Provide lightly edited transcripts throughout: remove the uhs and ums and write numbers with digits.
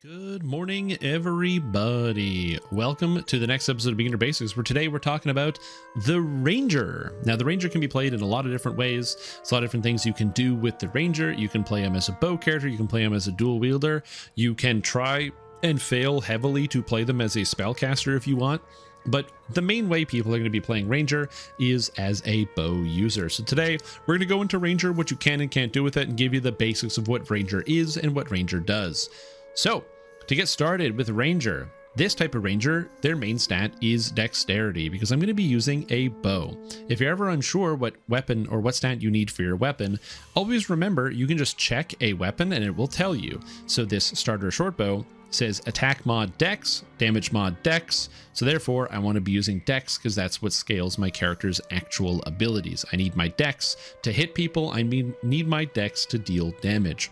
Good morning, everybody. Welcome to the next episode of Beginner Basics, where today we're talking about the Ranger. Now, the Ranger can be played in a lot of different ways. There's a lot of different things you can do with the Ranger. You can play him as a bow character. You can play him as a dual wielder. You can try and fail heavily to play them as a spellcaster if you want. But the main way people are going to be playing Ranger is as a bow user. So today we're going to go into Ranger, what you can and can't do with it, and give you the basics of what Ranger is and what Ranger does. So, to get started with Ranger, this type of Ranger, their main stat is Dexterity, because I'm going to be using a bow. If you're ever unsure what weapon or what stat you need for your weapon, always remember you can just check a weapon and it will tell you. So this starter short bow says attack mod Dex, damage mod Dex, so therefore I want to be using Dex because that's what scales my character's actual abilities. I need my Dex to hit people, I need my Dex to deal damage.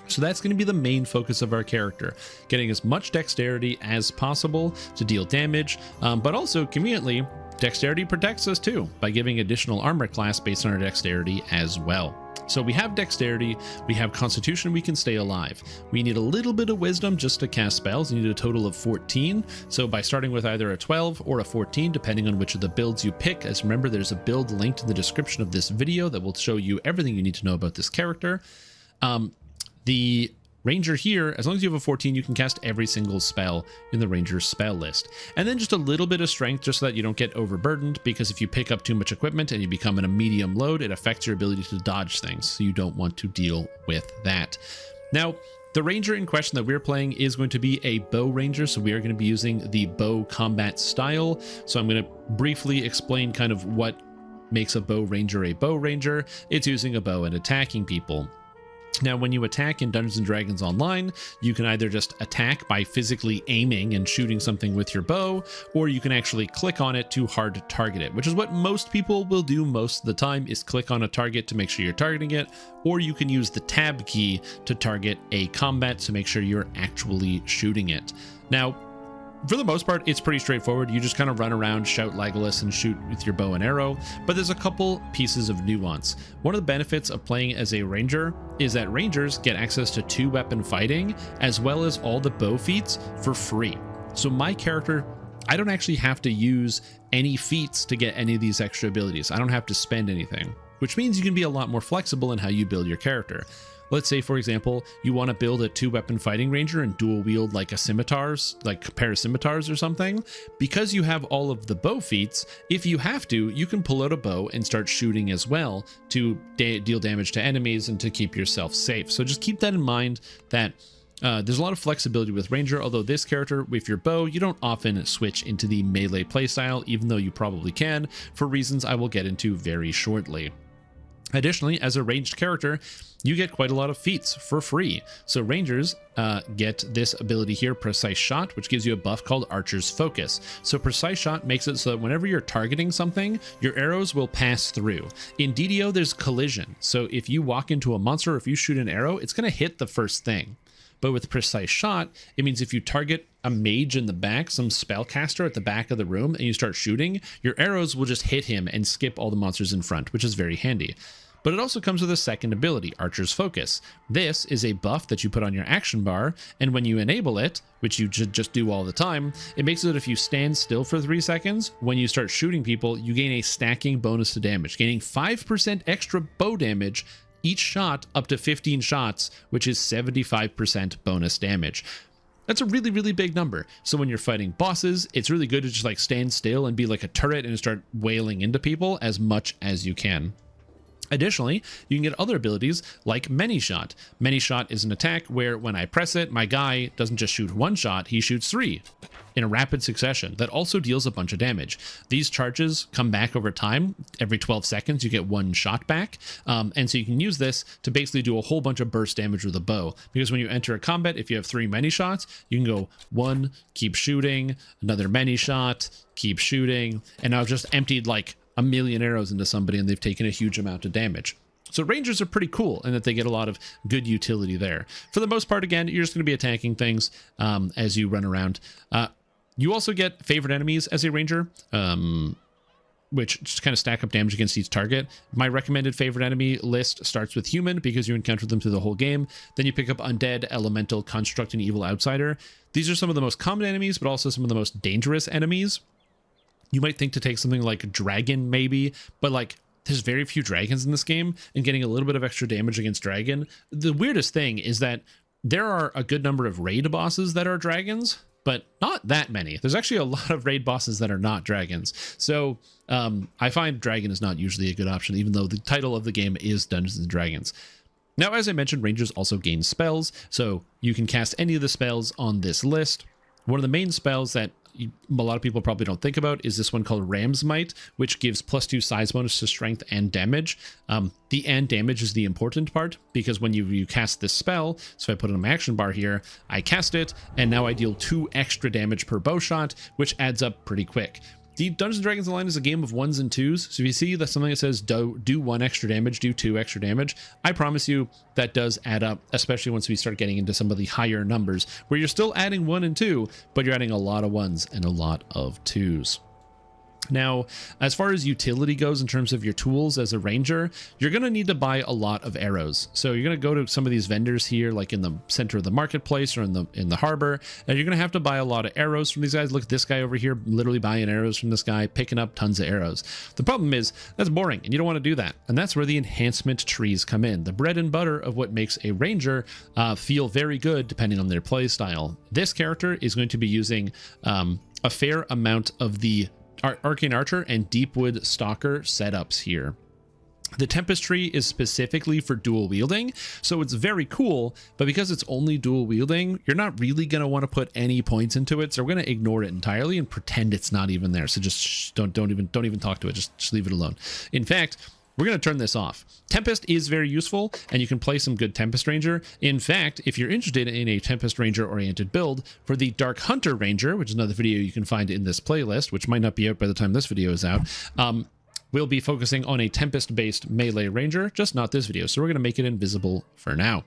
So that's going to be the main focus of our character, getting as much dexterity as possible to deal damage, but also conveniently, dexterity protects us too by giving additional armor class based on our dexterity as well. So we have dexterity, we have constitution, we can stay alive. We need a little bit of wisdom just to cast spells. You need a total of 14. So by starting with either a 12 or a 14, depending on which of the builds you pick, as remember, there's a build linked in the description of this video that will show you everything you need to know about this character. The Ranger here, as long as you have a 14, you can cast every single spell in the Ranger's spell list. And then just a little bit of strength just so that you don't get overburdened, because if you pick up too much equipment and you become in a medium load, it affects your ability to dodge things. So you don't want to deal with that. Now, the Ranger in question that we're playing is going to be a bow Ranger, so we are going to be using the bow combat style. So I'm going to briefly explain kind of what makes a bow Ranger a bow Ranger. It's using a bow and attacking people. Now, when you attack in Dungeons & Dragons Online, you can either just attack by physically aiming and shooting something with your bow, or you can actually click on it to hard target it, which is what most people will do most of the time, is click on a target to make sure you're targeting it, or you can use the tab key to target a combat to make sure you're actually shooting it. Now, for the most part, it's pretty straightforward. You just kind of run around, shout Legolas, and shoot with your bow and arrow, but there's a couple pieces of nuance. One of the benefits of playing as a Ranger is that Rangers get access to 2-weapon fighting, as well as all the bow feats for free. So my character, I don't actually have to use any feats to get any of these extra abilities. I don't have to spend anything, which means you can be a lot more flexible in how you build your character. Let's say, for example, you want to build a 2-weapon fighting Ranger and dual wield like a pair of scimitars or something. Because you have all of the bow feats, if you have to, you can pull out a bow and start shooting as well to deal damage to enemies and to keep yourself safe. So just keep that in mind, that there's a lot of flexibility with Ranger, although this character, with your bow, you don't often switch into the melee playstyle, even though you probably can, for reasons I will get into very shortly. Additionally, as a ranged character, you get quite a lot of feats for free. So Rangers get this ability here, Precise Shot, which gives you a buff called Archer's Focus. So Precise Shot makes it so that whenever you're targeting something, your arrows will pass through. In DDO, there's collision. So if you walk into a monster or if you shoot an arrow, it's going to hit the first thing. But with Precise Shot, it means if you target a mage in the back, some spellcaster at the back of the room, and you start shooting, your arrows will just hit him and skip all the monsters in front, which is very handy. But it also comes with a second ability, Archer's Focus. This is a buff that you put on your action bar, and when you enable it, which you just do all the time, it makes it that if you stand still for 3 seconds, when you start shooting people, you gain a stacking bonus to damage, gaining 5% extra bow damage each shot up to 15 shots, which is 75% bonus damage. That's a really, really big number. So when you're fighting bosses, it's really good to just like stand still and be like a turret and start wailing into people as much as you can. Additionally, you can get other abilities like Many Shot. Many Shot is an attack where when I press it, my guy doesn't just shoot 1 shot, he shoots 3 in a rapid succession. That also deals a bunch of damage. These charges come back over time. Every 12 seconds, you get 1 shot back. And so you can use this to basically do a whole bunch of burst damage with a bow. Because when you enter a combat, if you have 3 Many Shots, you can go 1, keep shooting, another Many Shot, keep shooting, and I've just emptied like a million arrows into somebody and they've taken a huge amount of damage. So Rangers are pretty cool in that they get a lot of good utility there. For the most part, again, you're just going to be attacking things as you run around. You also get Favoured Enemies as a Ranger. which just kind of stack up damage against each target. My recommended favorite enemy list starts with human because you encounter them through the whole game. Then you pick up undead, elemental, construct, and evil outsider. These are some of the most common enemies, but also some of the most dangerous enemies. You might think to take something like dragon maybe, but like there's very few dragons in this game, and getting a little bit of extra damage against dragon. The weirdest thing is that there are a good number of raid bosses that are dragons, but not that many. There's actually a lot of raid bosses that are not dragons. So I find dragon is not usually a good option, even though the title of the game is Dungeons and Dragons. Now, as I mentioned, rangers also gain spells, so you can cast any of the spells on this list. One of the main spells that a lot of people probably don't think about is this one called Ram's Might, which gives +2 size bonus to strength and damage. The and damage is the important part, because when you cast this spell, so if I put it on my action bar here, I cast it, and now I deal 2 extra damage per bow shot, which adds up pretty quick. The Dungeons & Dragons Online is a game of 1s and 2s, so if you see that something that says do 1 extra damage, do 2 extra damage, I promise you that does add up, especially once we start getting into some of the higher numbers, where you're still adding 1 and 2, but you're adding a lot of 1s and a lot of 2s. Now, as far as utility goes in terms of your tools as a ranger, you're going to need to buy a lot of arrows. So you're going to go to some of these vendors here, like in the center of the marketplace or in the harbor, and you're going to have to buy a lot of arrows from these guys. Look at this guy over here, literally buying arrows from this guy, picking up tons of arrows. The problem is that's boring, and you don't want to do that. And that's where the enhancement trees come in, the bread and butter of what makes a ranger feel very good depending on their play style. This character is going to be using a fair amount of the Arcane Archer and Deepwood Stalker setups here. The Tempest tree is specifically for dual wielding, so it's very cool, but because it's only dual wielding, you're not really going to want to put any points into it, so we're going to ignore it entirely and pretend it's not even there. So just don't even talk to it, just leave it alone. In fact, we're going to turn this off. Tempest is very useful, and you can play some good Tempest Ranger. In fact, if you're interested in a Tempest Ranger oriented build for the Dark Hunter Ranger, which is another video you can find in this playlist, which might not be out by the time this video is out, we'll be focusing on a Tempest-based melee ranger, just not this video. So we're going to make it invisible for now.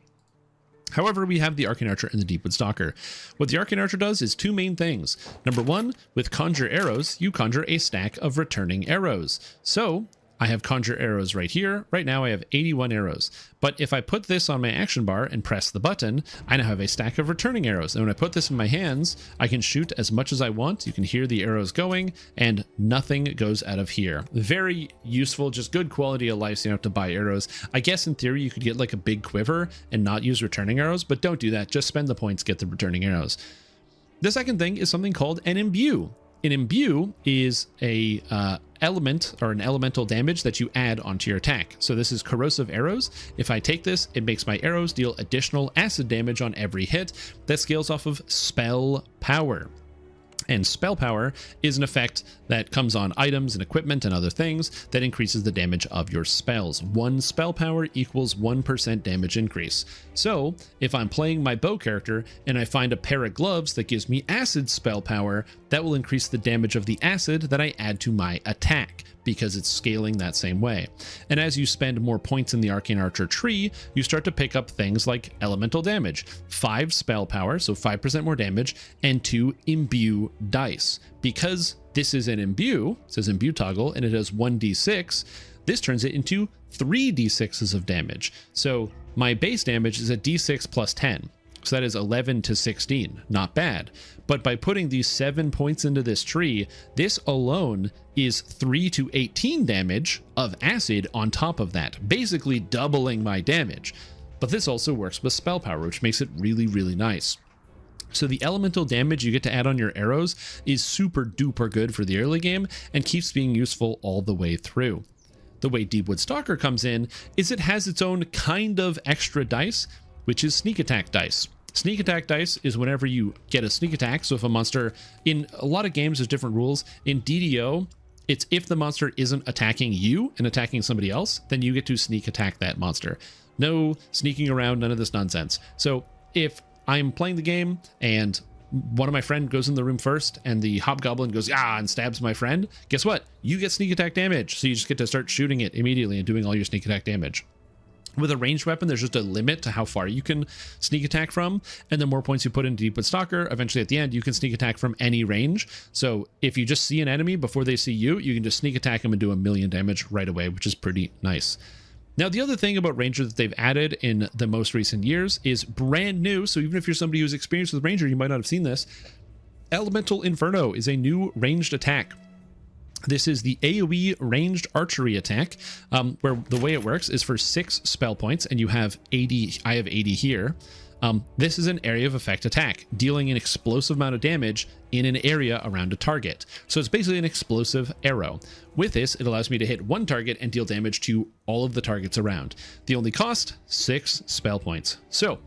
However, we have the Arcane Archer and the Deepwood Stalker. What the Arcane Archer does is 2 main things. Number 1, with Conjure Arrows, you conjure a stack of returning arrows. So I have conjure arrows right here. Right now I have 81 arrows. But if I put this on my action bar and press the button, I now have a stack of returning arrows. And when I put this in my hands, I can shoot as much as I want. You can hear the arrows going, and nothing goes out of here. Very useful, just good quality of life, so you don't have to buy arrows. I guess in theory you could get like a big quiver and not use returning arrows, but don't do that. Just spend the points, get the returning arrows. The second thing is something called an imbue. An imbue is a element or an elemental damage that you add onto your attack. So this is corrosive arrows. If I take this, it makes my arrows deal additional acid damage on every hit. That scales off of spell power. And spell power is an effect that comes on items and equipment and other things that increases the damage of your spells. 1 spell power equals 1% damage increase. So if I'm playing my bow character and I find a pair of gloves that gives me acid spell power, that will increase the damage of the acid that I add to my attack, because it's scaling that same way. And as you spend more points in the Arcane Archer tree, you start to pick up things like elemental damage, 5 spell power, so 5% more damage, and 2 imbue dice. Because this is an imbue, it says imbue toggle, and it has 1d6, this turns it into 3d6s of damage. So my base damage is a d6 plus 10. So that is 11 to 16, not bad. But by putting these 7 points into this tree, this alone is 3 to 18 damage of acid on top of that, basically doubling my damage. But this also works with spell power, which makes it really, really nice. So the elemental damage you get to add on your arrows is super duper good for the early game and keeps being useful all the way through. The way Deepwood Stalker comes in is it has its own kind of extra dice, which is sneak attack dice. Sneak attack dice is whenever you get a sneak attack. So if a monster, in a lot of games there's different rules. In DDO, it's if the monster isn't attacking you and attacking somebody else, then you get to sneak attack that monster. No sneaking around, none of this nonsense. So if I'm playing the game and one of my friend goes in the room first and the hobgoblin goes and stabs my friend, guess what? You get sneak attack damage. So you just get to start shooting it immediately and doing all your sneak attack damage. With a ranged weapon, there's just a limit to how far you can sneak attack from, and the more points you put into Deepwood Stalker, eventually at the end, you can sneak attack from any range. So if you just see an enemy before they see you, you can just sneak attack them and do 1,000,000 damage right away, which is pretty nice. Now, the other thing about Ranger that they've added in the most recent years is brand new, so even if you're somebody who's experienced with Ranger, you might not have seen this. Elemental Inferno is a new ranged attack. This is the AoE ranged archery attack, where the way it works is for 6 spell points, and you have 80. I have 80 here. This is an area of effect attack, dealing an explosive amount of damage in an area around a target. So it's basically an explosive arrow. With this, it allows me to hit one target and deal damage to all of the targets around. The only cost, 6 spell points. So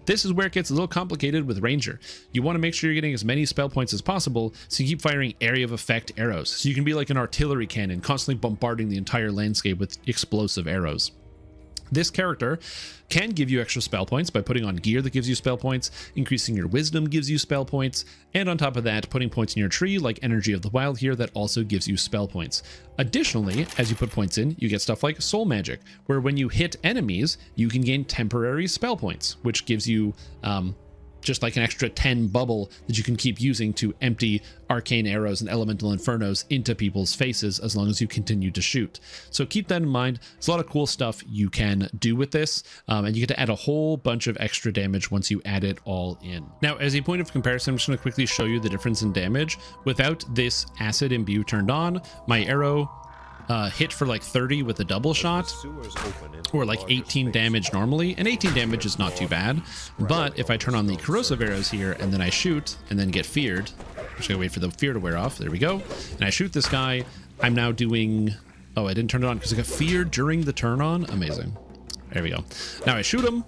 this is where it gets a little complicated with Ranger. You want to make sure you're getting as many spell points as possible, so you keep firing area of effect arrows. So you can be like an artillery cannon, constantly bombarding the entire landscape with explosive arrows. This character can give you extra spell points by putting on gear that gives you spell points, increasing your wisdom gives you spell points, and on top of that, putting points in your tree like Energy of the Wild here that also gives you spell points. Additionally, as you put points in, you get stuff like Soul Magic, where when you hit enemies, you can gain temporary spell points, which gives you just like an extra 10 bubble that you can keep using to empty arcane arrows and elemental infernos into people's faces as long as you continue to shoot. So keep that in mind. There's a lot of cool stuff you can do with this, and you get to add a whole bunch of extra damage once you add it all in. Now, as a point of comparison, I'm just going to quickly show you the difference in damage. Without this acid imbue turned on, my arrow hit for like 30 with a double shot, or like 18 damage normally, and 18 damage is not too bad. But if I turn on the corrosive arrows here and then I shoot and then get feared, I'm just gonna wait for the fear to wear off, there we go, and I shoot this guy, I'm now doing, oh, I didn't turn it on because I got feared during the turn on. Amazing. There we go. Now I shoot him.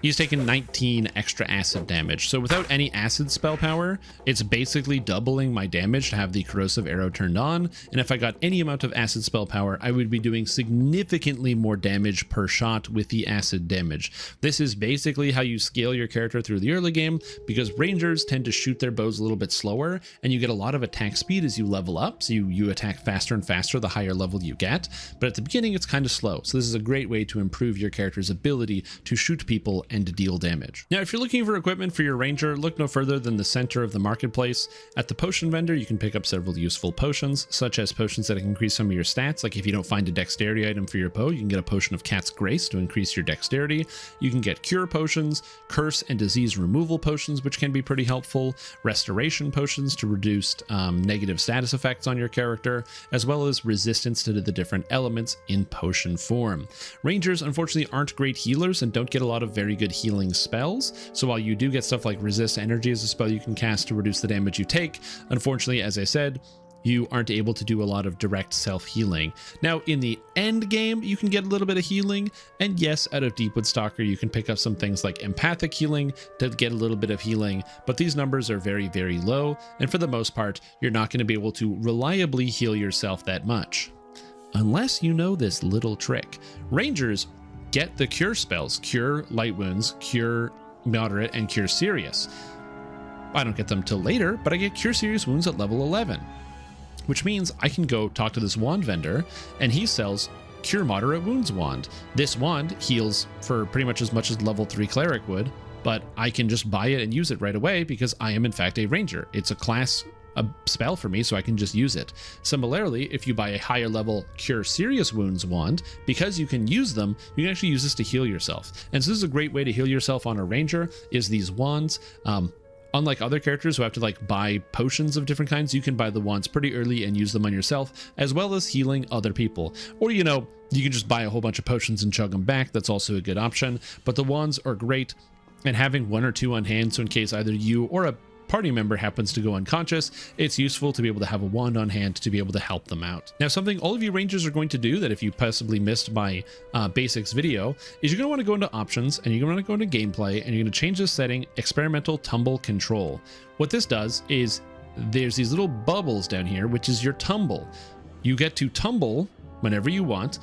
He's taken 19 extra acid damage. So without any acid spell power, it's basically doubling my damage to have the corrosive arrow turned on. And if I got any amount of acid spell power, I would be doing significantly more damage per shot with the acid damage. This is basically how you scale your character through the early game, because rangers tend to shoot their bows a little bit slower, and you get a lot of attack speed as you level up. So you attack faster and faster the higher level you get. But at the beginning, it's kind of slow. So this is a great way to improve your character's ability to shoot people and to deal damage. Now, if you're looking for equipment for your ranger, look no further than the center of the marketplace. At the potion vendor, you can pick up several useful potions, such as potions that can increase some of your stats. Like if you don't find a dexterity item for your bow, you can get a potion of Cat's Grace to increase your dexterity. You can get cure potions, curse and disease removal potions, which can be pretty helpful, restoration potions to reduce negative status effects on your character, as well as resistance to the different elements in potion form. Rangers, unfortunately, aren't great healers and don't get a lot of very good healing spells, so while you do get stuff like resist energy as a spell you can cast to reduce the damage you take, unfortunately, as I said, you aren't able to do a lot of direct self-healing. Now, in the end game, you can get a little bit of healing, and yes, out of Deepwood Stalker, you can pick up some things like empathic healing to get a little bit of healing, but these numbers are very, very low, and for the most part, you're not going to be able to reliably heal yourself that much. Unless you know this little trick. Rangers get the cure spells, cure light wounds, cure moderate, and cure serious. I don't get them till later, but I get cure serious wounds at level 11, which means I can go talk to this wand vendor and he sells cure moderate wounds wand. This wand heals for pretty much as level 3 cleric would, but I can just buy it and use it right away because I am in fact a ranger. It's a spell for me, so I can just use it. Similarly, if you buy a higher level Cure Serious Wounds wand, because you can use them, you can actually use this to heal yourself. And so this is a great way to heal yourself on a ranger, is these wands. Unlike other characters who have to like buy potions of different kinds, you can buy the wands pretty early and use them on yourself, as well as healing other people. Or, you know, you can just buy a whole bunch of potions and chug them back. That's also a good option. But the wands are great, and having 1 or 2 on hand, so in case either you or a party member happens to go unconscious, it's useful to be able to have a wand on hand to be able to help them out. Now, something all of you rangers are going to do that if you possibly missed my basics video is you're going to want to go into options and you're going to want to go into gameplay and you're going to change this setting, experimental tumble control. What this does is there's these little bubbles down here, which is your tumble. You get to tumble whenever you want,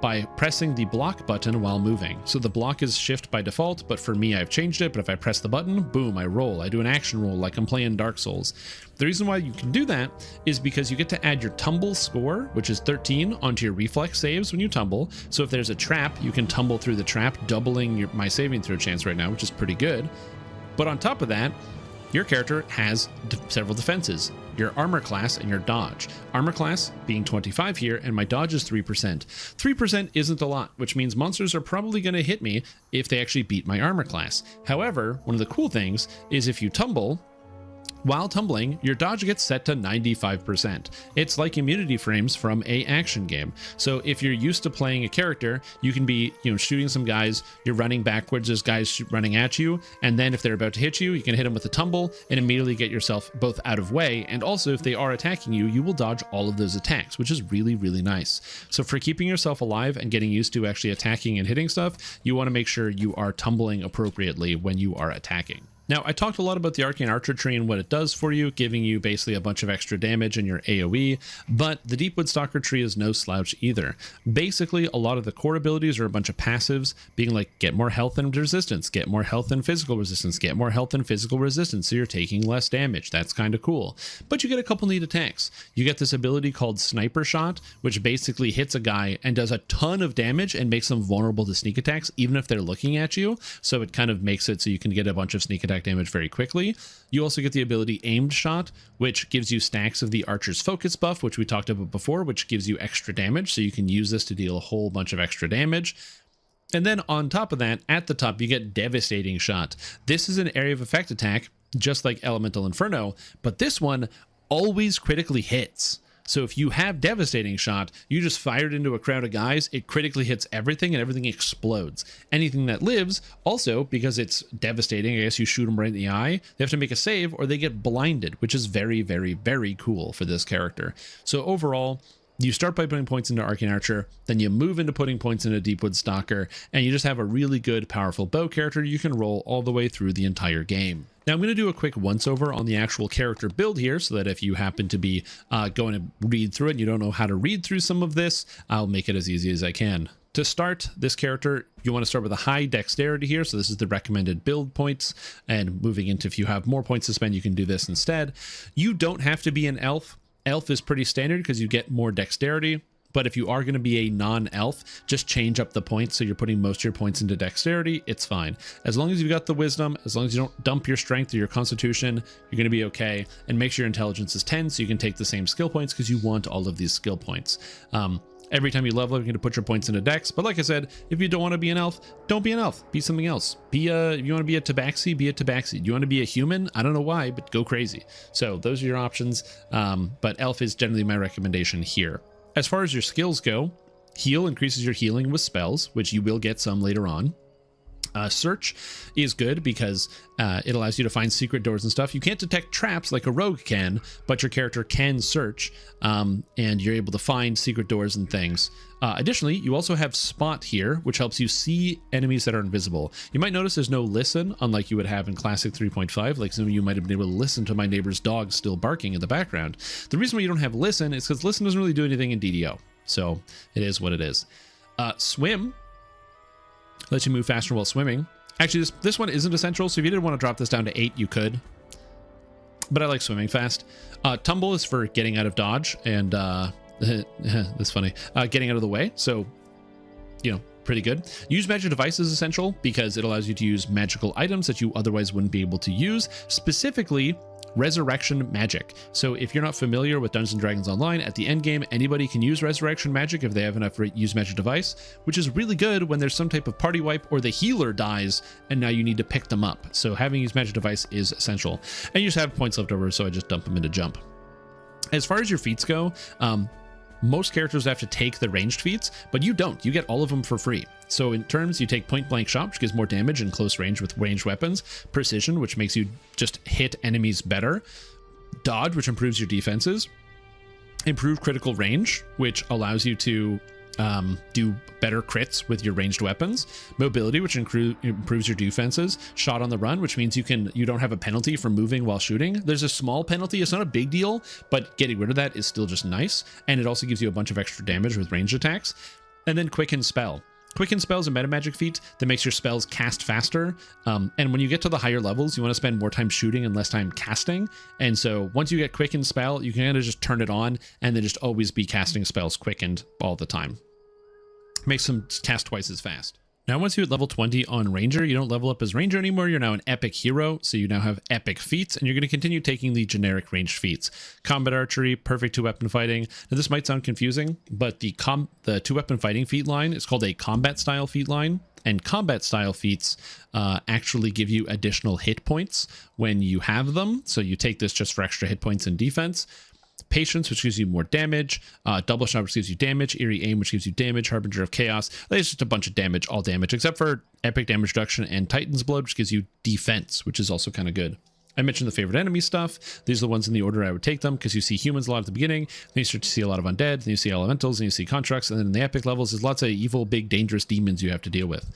by pressing the block button while moving. So the block is shift by default, but for me, I've changed it. But if I press the button, boom, I roll. I do an action roll like I'm playing Dark Souls. The reason why you can do that is because you get to add your tumble score, which is 13, onto your reflex saves when you tumble. So if there's a trap, you can tumble through the trap, doubling my saving throw chance right now, which is pretty good. But on top of that, your character has several defenses, your armor class and your dodge. Armor class being 25 here, and my dodge is 3%. 3% isn't a lot, which means monsters are probably going to hit me if they actually beat my armor class. However, one of the cool things is if you tumble, while tumbling, your dodge gets set to 95%. It's like immunity frames from a action game. So if you're used to playing a character, you can be, shooting some guys, you're running backwards, there's guys running at you, and then if they're about to hit you, you can hit them with a tumble and immediately get yourself both out of way, and also if they are attacking you, you will dodge all of those attacks, which is really, really nice. So for keeping yourself alive and getting used to actually attacking and hitting stuff, you want to make sure you are tumbling appropriately when you are attacking. Now, I talked a lot about the Arcane Archer tree and what it does for you, giving you basically a bunch of extra damage in your AoE, but the Deepwood Stalker tree is no slouch either. Basically, a lot of the core abilities are a bunch of passives, being like get more health and resistance, get more health and physical resistance, get more health and physical resistance, so you're taking less damage. That's kind of cool. But you get a couple neat attacks. You get this ability called Sniper Shot, which basically hits a guy and does a ton of damage and makes them vulnerable to sneak attacks, even if they're looking at you. So it kind of makes it so you can get a bunch of sneak attack damage very quickly. You also get the ability Aimed Shot, which gives you stacks of the Archer's Focus buff, which we talked about before, which gives you extra damage. So you can use this to deal a whole bunch of extra damage. And then on top of that, at the top, you get Devastating Shot. This is an area of effect attack, just like Elemental Inferno, but this one always critically hits. So if you have Devastating Shot, you just fire it into a crowd of guys, it critically hits everything and everything explodes. Anything that lives, also, because it's devastating, I guess you shoot them right in the eye, they have to make a save or they get blinded, which is very, very, very cool for this character. So overall, you start by putting points into Arcane Archer, then you move into putting points into Deepwood Stalker, and you just have a really good, powerful bow character you can roll all the way through the entire game. Now I'm going to do a quick once-over on the actual character build here, so that if you happen to be going to read through it and you don't know how to read through some of this, I'll make it as easy as I can. To start this character, you want to start with a high dexterity here, so this is the recommended build points, and moving into if you have more points to spend, you can do this instead. You don't have to be an elf. Elf is pretty standard because you get more dexterity, but if you are going to be a non-elf, just change up the points so you're putting most of your points into dexterity, it's fine. As long as you've got the wisdom, as long as you don't dump your strength or your constitution, you're going to be okay, and make sure your intelligence is 10 so you can take the same skill points because you want all of these skill points. Every time you level up, you're going to put your points into dex. But like I said, if you don't want to be an elf, don't be an elf. Be something else. If you want to be a tabaxi, be a tabaxi. Do you want to be a human? I don't know why, but go crazy. So those are your options. But elf is generally my recommendation here. As far as your skills go, heal increases your healing with spells, which you will get some later on. Search is good because it allows you to find secret doors and stuff. You can't detect traps like a rogue can, but your character can search, and you're able to find secret doors and things. Additionally, you also have Spot here, which helps you see enemies that are invisible. You might notice there's no Listen, unlike you would have in Classic 3.5, like some of you might have been able to listen to my neighbor's dog still barking in the background. The reason why you don't have Listen is because Listen doesn't really do anything in DDO, so it is what it is. Swim lets you move faster while swimming. Actually, this one isn't essential, so if you did want to drop this down to 8, you could. But I like swimming fast. Tumble is for getting out of dodge, and that's funny. Getting out of the way, so, pretty good. Use magic device is essential because it allows you to use magical items that you otherwise wouldn't be able to use, specifically resurrection magic. So if you're not familiar with Dungeons & Dragons Online, at the end game, anybody can use resurrection magic if they have enough use magic device, which is really good when there's some type of party wipe or the healer dies and now you need to pick them up. So having use magic device is essential. And you just have points left over, so I just dump them into jump. As far as your feats go, most characters have to take the ranged feats, but you don't. You get all of them for free. So in terms, you take Point Blank Shot, which gives more damage in close range with ranged weapons. Precision, which makes you just hit enemies better. Dodge, which improves your defenses. Improved Critical Range, which allows you to do better crits with your ranged weapons. Mobility, which improves your defenses. Shot on the Run, which means you don't have a penalty for moving while shooting. There's a small penalty. It's not a big deal, but getting rid of that is still just nice. And it also gives you a bunch of extra damage with ranged attacks. And then Quicken Spell. Quicken Spell is a meta magic feat that makes your spells cast faster. And when you get to the higher levels, you want to spend more time shooting and less time casting. And so once you get Quicken Spell, you can kind of just turn it on and then just always be casting spells quickened all the time. Makes them cast twice as fast. Now, once you hit level 20 on Ranger, you don't level up as Ranger anymore. You're now an epic hero, so you now have epic feats, and you're going to continue taking the generic ranged feats. Combat Archery, Perfect 2-Weapon Fighting. Now, this might sound confusing, but the 2-Weapon Fighting feat line is called a Combat Style feat line, and Combat Style feats actually give you additional hit points when you have them, so you take this just for extra hit points and defense. Patience, which gives you more damage, Double Shot, which gives you damage, Eerie Aim, which gives you damage, Harbinger of Chaos. There's just a bunch of damage, all damage, except for Epic Damage Reduction and Titan's Blood, which gives you defense, which is also kind of good. I mentioned the Favoured Enemies stuff. These are the ones in the order I would take them, because you see humans a lot at the beginning, then you start to see a lot of undead, then you see elementals, and you see constructs, and then in the epic levels, there's lots of evil, big, dangerous demons you have to deal with.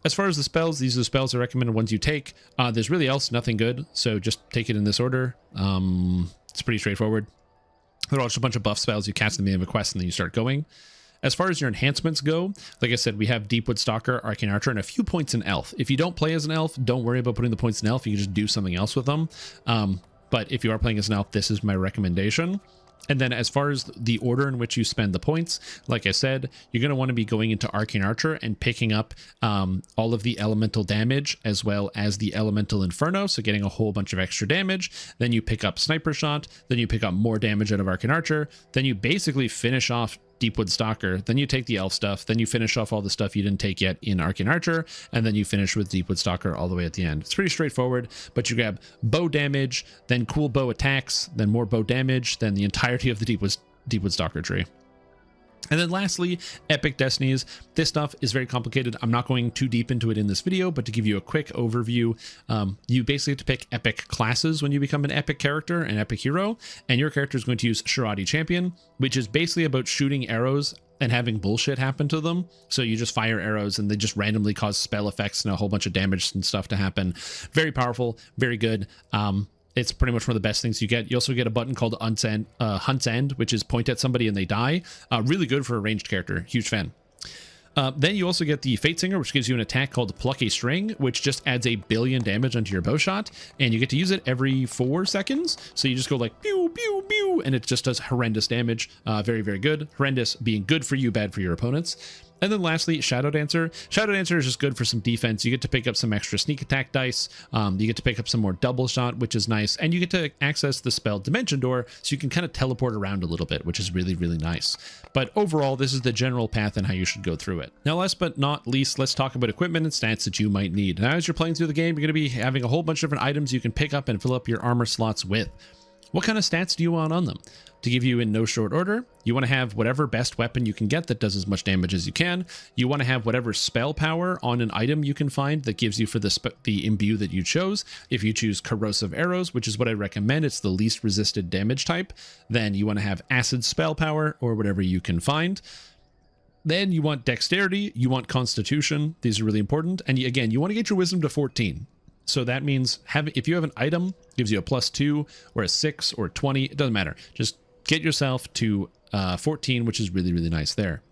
As far as the spells, these are the spells I recommend ones you take. There's really else nothing good, so just take it in this order. It's pretty straightforward. They're all just a bunch of buff spells you cast in the beginning of a quest and then you start going. As far as your enhancements go, like I said, we have Deepwood, Stalker, Arcane Archer, and a few points in Elf. If you don't play as an Elf, don't worry about putting the points in Elf. You can just do something else with them. But if you are playing as an Elf, this is my recommendation. And then as far as the order in which you spend the points, like I said, you're going to want to be going into Arcane Archer and picking up all of the elemental damage as well as the elemental inferno, so getting a whole bunch of extra damage. Then you pick up Sniper Shot, then you pick up more damage out of Arcane Archer, then you basically finish off Deepwood, Stalker, then you take the elf stuff, then you finish off all the stuff you didn't take yet in Arcane Archer, and then you finish with Deepwood, Stalker all the way at the end. It's pretty straightforward, but you grab bow damage, then cool bow attacks, then more bow damage, then the entirety of the Deepwood Stalker tree. And then lastly, Epic Destinies. This stuff is very complicated. I'm not going too deep into it in this video, but to give you a quick overview, you basically have to pick epic classes when you become an epic character, an epic hero, and your character is going to use Shirati Champion, which is basically about shooting arrows and having bullshit happen to them. So you just fire arrows and they just randomly cause spell effects and a whole bunch of damage and stuff to happen. Very powerful, very good. It's pretty much one of the best things you get. You also get a button called Hunt's End, which is point at somebody and they die. Really good for a ranged character. Huge fan. Then you also get the Fate Singer, which gives you an attack called Pluck a String, which just adds 1 billion damage onto your bow shot, and you get to use it every 4 seconds. So you just go like pew, pew, pew, and it just does horrendous damage. Very, very good. Horrendous being good for you, bad for your opponents. And then lastly, Shadow Dancer. Shadow Dancer is just good for some defense. You get to pick up some extra sneak attack dice. You get to pick up some more double shot, which is nice. And you get to access the spell Dimension Door, so you can kind of teleport around a little bit, which is really, really nice. But overall, this is the general path and how you should go through it. Now, last but not least, let's talk about equipment and stats that you might need. Now, as you're playing through the game, you're going to be having a whole bunch of different items you can pick up and fill up your armor slots with. What kind of stats do you want on them? To give you in no short order, you want to have whatever best weapon you can get that does as much damage as you can. You want to have whatever spell power on an item you can find that gives you for the imbue that you chose. If you choose Corrosive Arrows, which is what I recommend, it's the least resisted damage type, then you want to have Acid spell power or whatever you can find. Then you want Dexterity, you want Constitution. These are really important. And again, you want to get your Wisdom to 14. So that means if you have an item, gives you a +2 or a 6 or 20, it doesn't matter. Just get yourself to 14, which is really, really nice there.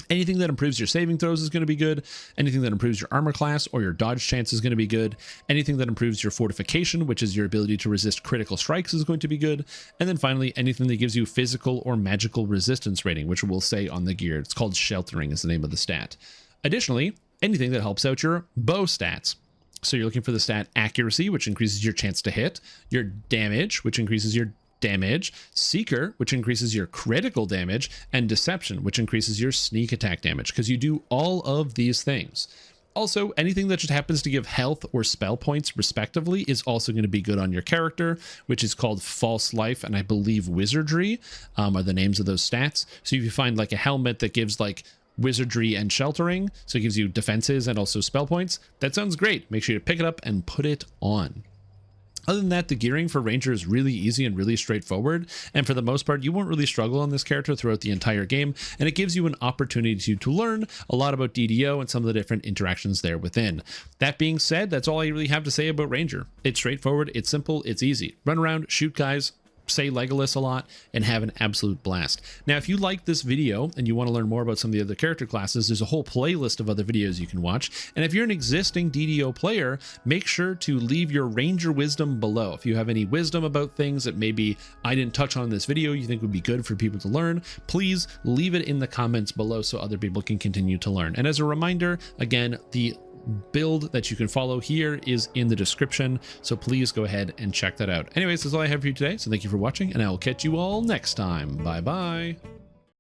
Anything that improves your saving throws is going to be good. Anything that improves your armor class or your dodge chance is going to be good. Anything that improves your fortification, which is your ability to resist critical strikes, is going to be good. And then finally, anything that gives you physical or magical resistance rating, which we'll say on the gear. It's called Sheltering is the name of the stat. Additionally, anything that helps out your bow stats. So you're looking for the stat Accuracy, which increases your chance to hit, your Damage, which increases your damage, Seeker, which increases your critical damage, and Deception, which increases your sneak attack damage, because you do all of these things. Also, anything that just happens to give health or spell points respectively is also going to be good on your character, which is called False Life, and I believe Wizardry are the names of those stats. So if you find like a helmet that gives like Wizardry and Sheltering, so it gives you defenses and also spell points, that sounds great. Make sure to pick it up and put it on. Other than that, the gearing for Ranger is really easy and really straightforward, and for the most part, you won't really struggle on this character throughout the entire game, and it gives you an opportunity to learn a lot about DDO and some of the different interactions there within. That being said, that's all I really have to say about Ranger. It's straightforward, it's simple, it's easy. Run around, shoot guys, say Legolas a lot and have an absolute blast. Now, if you like this video and you want to learn more about some of the other character classes, there's a whole playlist of other videos you can watch. And if you're an existing DDO player, make sure to leave your Ranger wisdom below. If you have any wisdom about things that maybe I didn't touch on in this video you think would be good for people to learn, please leave it in the comments below so other people can continue to learn. And as a reminder, again, the build that you can follow here is in the description, so please go ahead and check that out. Anyways, that's all I have for you today, so thank you for watching, and I will catch you all next time. Bye bye.